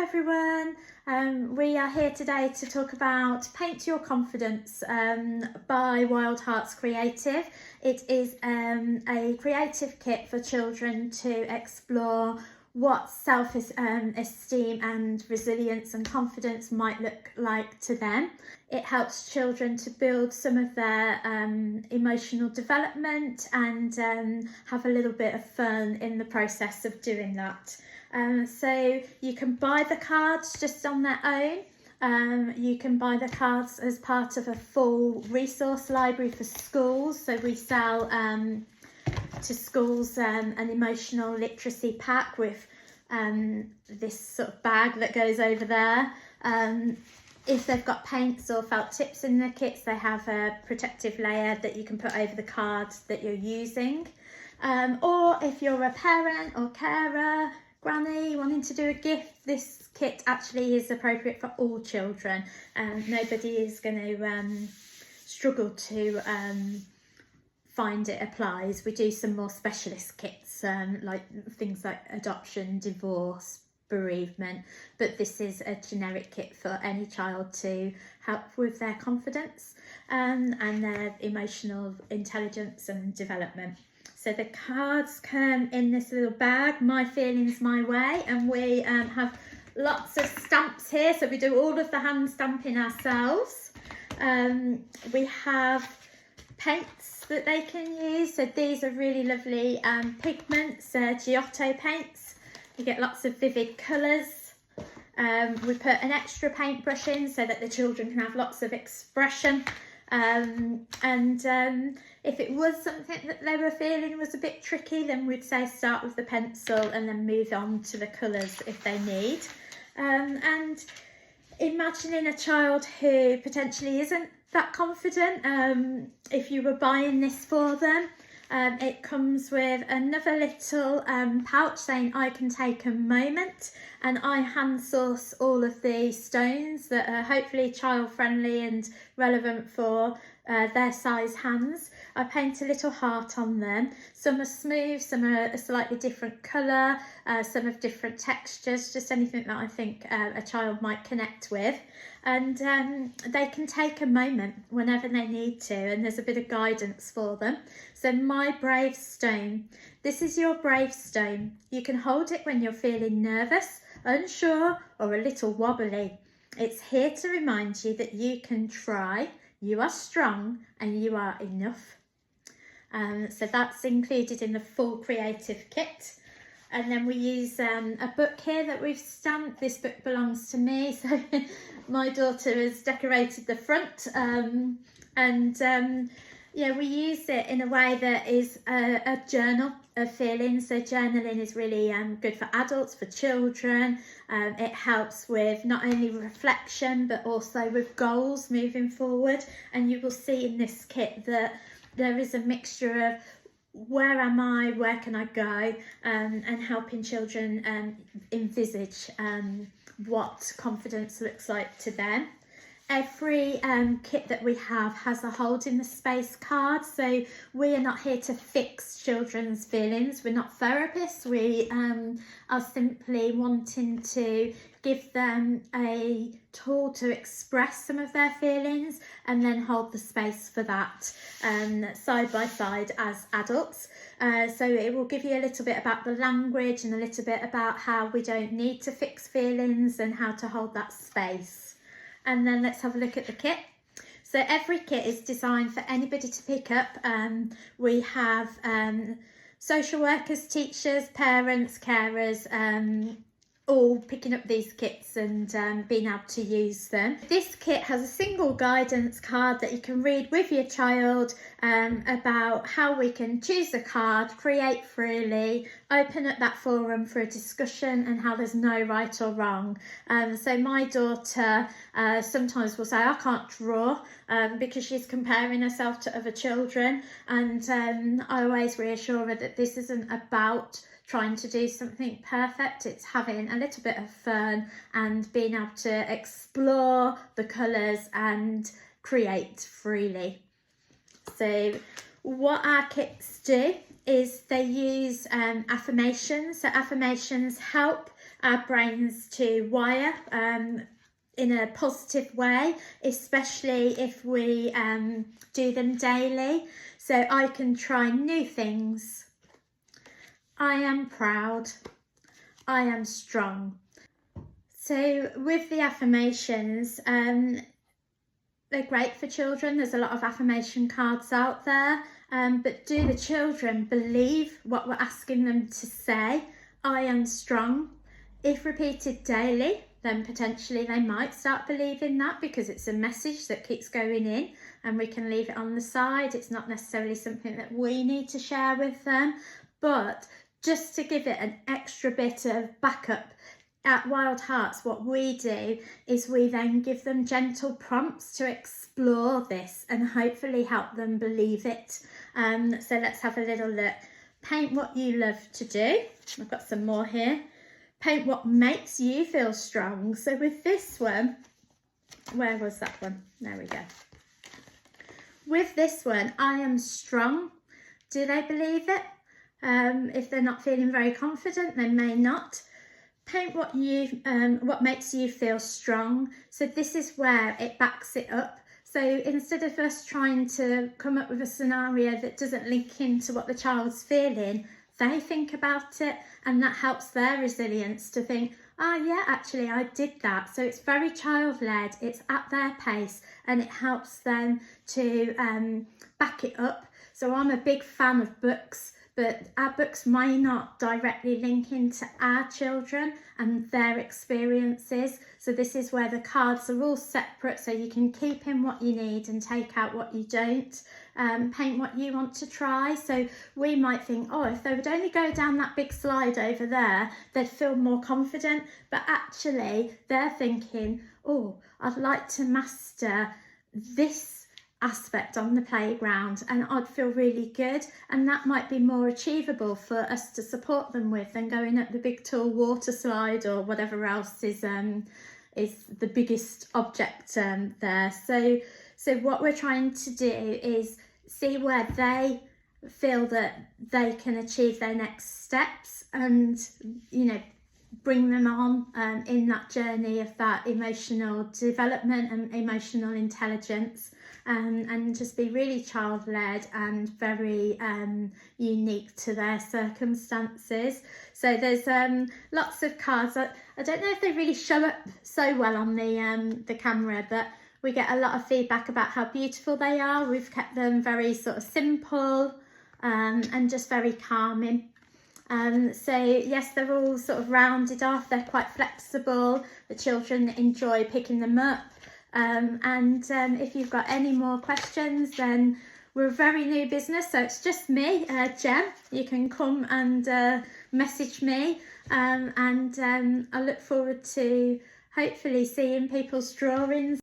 everyone. We are here today to talk about Paint Your Confidence by Wild Hearts Creative. It is a creative kit for children to explore what self-esteem and resilience and confidence might look like to them. It helps children to build some of their emotional development and have a little bit of fun in the process of doing that. So you can buy the cards just on their own. You can buy the cards as part of a full resource library for schools. So we sell to schools an emotional literacy pack with this sort of bag that goes over there. If they've got paints or felt tips in their kits, they have a protective layer that you can put over the cards that you're using. Or if you're a parent or carer, granny wanting to do a gift, this kit actually is appropriate for all children. Nobody is going to struggle to find it applies. We do some more specialist kits, like things like adoption, divorce, bereavement, but this is a generic kit for any child to help with their confidence and their emotional intelligence and development. So the cards come in this little bag, My Feelings, My Way, and we have lots of stamps here, so we do all of the hand stamping ourselves. We have paints that they can use, so these are really lovely pigments, Giotto paints. You get lots of vivid colours. We put an extra paintbrush in so that the children can have lots of expression. If it was something that they were feeling was a bit tricky, then we'd say start with the pencil and then move on to the colours if they need. And imagining a child who potentially isn't that confident, if you were buying this for them, it comes with another little pouch saying I can take a moment, and I hand source all of the stones that are hopefully child friendly and relevant for their size hands. I paint a little heart on them. Some are smooth, some are a slightly different colour, some of different textures, just anything that I think a child might connect with. And they can take a moment whenever they need to, and there's a bit of guidance for them. So my brave stone. This is your brave stone. You can hold it when you're feeling nervous, unsure, or a little wobbly. It's here to remind you that you can try, you are strong, and you are enough. So that's included in the full creative kit. And then we use a book here that we've stamped. This book belongs to me, so my daughter has decorated the front. Yeah, we use it in a way that is a journal of feelings. So journaling is really good for adults, for children. It helps with not only reflection but also with goals moving forward. And you will see in this kit that there is a mixture of where am I, where can I go, and helping children envisage what confidence looks like to them. Every kit that we have has a hold in the space card, so we are not here to fix children's feelings. We're not therapists. We are simply wanting to give them a tool to express some of their feelings and then hold the space for that side by side as adults. So it will give you a little bit about the language and a little bit about how we don't need to fix feelings and how to hold that space. And then let's have a look at the kit. So every kit is designed for anybody to pick up. We have social workers, teachers, parents, carers, all picking up these kits and being able to use them. This kit has a single guidance card that you can read with your child about how we can choose a card, create freely, open up that forum for a discussion, and how there's no right or wrong. So my daughter sometimes will say I can't draw because she's comparing herself to other children, and I always reassure her that this isn't about trying to do something perfect. It's having a little bit of fun and being able to explore the colours and create freely. So what our kits do is they use affirmations. So affirmations help our brains to wire in a positive way, especially if we do them daily. So I can try new things. I am proud. I am strong. So with the affirmations, they're great for children. There's a lot of affirmation cards out there, but do the children believe what we're asking them to say? I am strong. If repeated daily, then potentially they might start believing that, because it's a message that keeps going in, and we can leave it on the side. It's not necessarily something that we need to share with them, but just to give it an extra bit of backup. At Wild Hearts, what we do is we then give them gentle prompts to explore this and hopefully help them believe it. So let's have a little look. Paint what you love to do. I've got some more here. Paint what makes you feel strong. So with this one, where was that one? There we go. With this one, I am strong. Do they believe it? If they're not feeling very confident, they may not. Paint what makes you feel strong. So this is where it backs it up. So instead of us trying to come up with a scenario that doesn't link into what the child's feeling, they think about it, and that helps their resilience to think, oh yeah, actually I did that. So it's very child-led, it's at their pace, and it helps them to back it up. So I'm a big fan of books, but our books may not directly link into our children and their experiences. So this is where the cards are all separate, so you can keep in what you need and take out what you don't. Paint what you want to try. So we might think, oh, if they would only go down that big slide over there, they'd feel more confident. But actually they're thinking, oh, I'd like to master this aspect on the playground and I'd feel really good, and that might be more achievable for us to support them with than going up the big tall water slide or whatever else is the biggest object there. So what we're trying to do is see where they feel that they can achieve their next steps, and bring them on in that journey of that emotional development and emotional intelligence, and just be really child-led and very unique to their circumstances. So there's lots of cards. I don't know if they really show up so well on the camera, but we get a lot of feedback about how beautiful they are. We've kept them very sort of simple and just very calming. So yes, they're all sort of rounded off, they're quite flexible, the children enjoy picking them up, and if you've got any more questions, then we're a very new business, so it's just me, Jem. You can come and message me, and I look forward to hopefully seeing people's drawings.